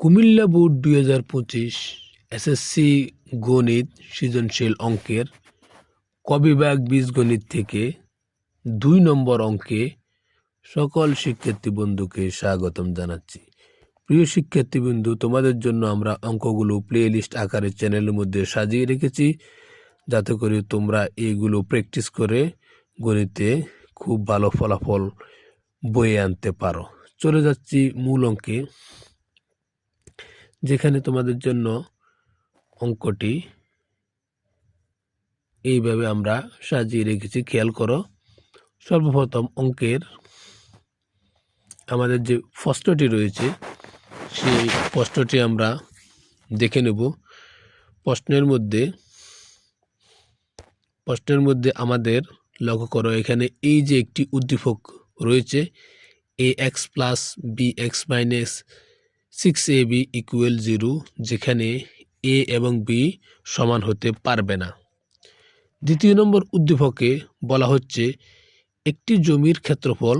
Comilla board 2025 SSC গণিত সৃজনশীল অঙ্কের ক বিভাগ বীজগণিত থেকে 2 নম্বর অঙ্কে সকল শিক্ষার্থী বন্ধুকে স্বাগতম জানাচ্ছি। প্রিয় শিক্ষার্থী বন্ধু, তোমাদের জন্য আমরা অঙ্কগুলো প্লেলিস্ট আকারে চ্যানেলের মধ্যে সাজিয়ে রেখেছি, যাতে করে তোমরা এইগুলো প্র্যাকটিস করে গণিতে খুব ভালো ফলাফল বয়ে আনতে পারো। চলে যাচ্ছি মূল অঙ্কে, যেখানে তোমাদের জন্য অঙ্কটি এইভাবে আমরা সাজিয়ে রেখেছি। খেয়াল করো, সর্বপ্রথম অঙ্কের আমাদের যে প্রশ্নটি রয়েছে সেই প্রশ্নটি আমরা দেখে নেব। প্রশ্নের মধ্যে আমাদের লক্ষ্য করো, এখানে এই যে একটি উদ্দীপক রয়েছে ax plus bx minus 6ab equal 0, যেখানে a এবং b সমান হতে পারবে না। দ্বিতীয় নম্বর উদ্দীপকে বলা হচ্ছে একটি জমির ক্ষেত্রফল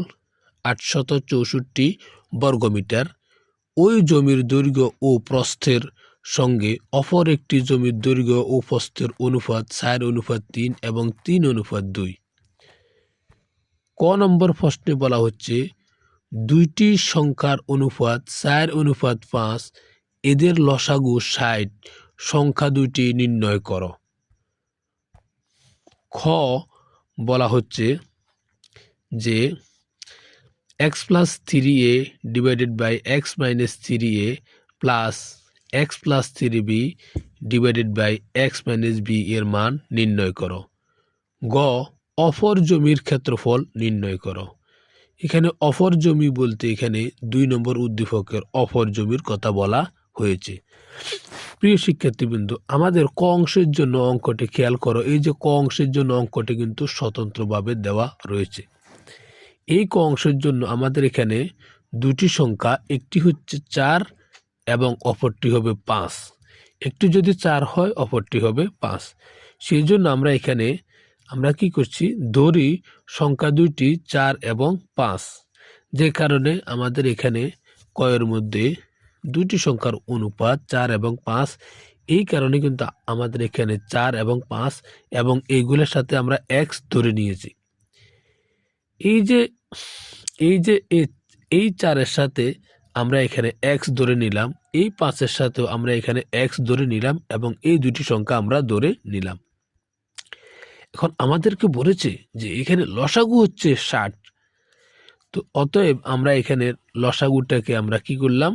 864 বর্গমিটার, ওই জমির দৈর্ঘ্য ও প্রস্থের সঙ্গে অপর একটি জমির দৈর্ঘ্য ও প্রস্থের অনুপাত 4:3 এবং 3:2। ক নম্বর প্রশ্নে বলা হচ্ছে দুইটি সংখ্যার অনুপাত 4:5, এদের লসাগু 60, সংখ্যা দুইটি নির্ণয় করো। খ বলা হচ্ছে যে x plus 3a divided by x minus 3a plus x plus 3b divided by x minus b এর মান নির্ণয় করো। গ অপর জমির ক্ষেত্রফল নির্ণয় করো। এখানে অপর জমি বলতে এখানে 2 নম্বর উদ্দীপকের অপর জমির কথা বলা হয়েছে। প্রিয় শিক্ষার্থীবৃন্দ, আমাদের ক অংশের জন্য অঙ্কটি খেয়াল করো। এই যে ক অংশের জন্য অঙ্কটি কিন্তু স্বতন্ত্রভাবে দেওয়া রয়েছে। এই ক অংশের জন্য আমাদের এখানে দুটি সংখ্যা, একটি হচ্ছে 4 এবং অপরটি হবে 5। একটি যদি 4 হয়, অপরটি হবে 5। সেই জন্য আমরা কি করছি, ধরি সংখ্যা দুইটি 4 এবং 5, যে কারণে আমাদের এখানে কয়ের মধ্যে দুটি সংখ্যার অনুপাত 4 এবং 5। এই কারণে কিন্তু আমাদের এখানে 4 এবং 5 এবং এইগুলোর সাথে আমরা x ধরে নিয়েছি। এই 4-এর সাথে আমরা এখানে x ধরে নিলাম, এই 5-এর সাথেও আমরা এখানে x ধরে নিলাম এবং এই দুটি সংখ্যা আমরা ধরে নিলাম। এখন আমাদেরকে বলেছে যে এখানে লসাগু হচ্ছে 60। তো অতএব আমরা এখানে লসাগুটাকে আমরা কি করলাম,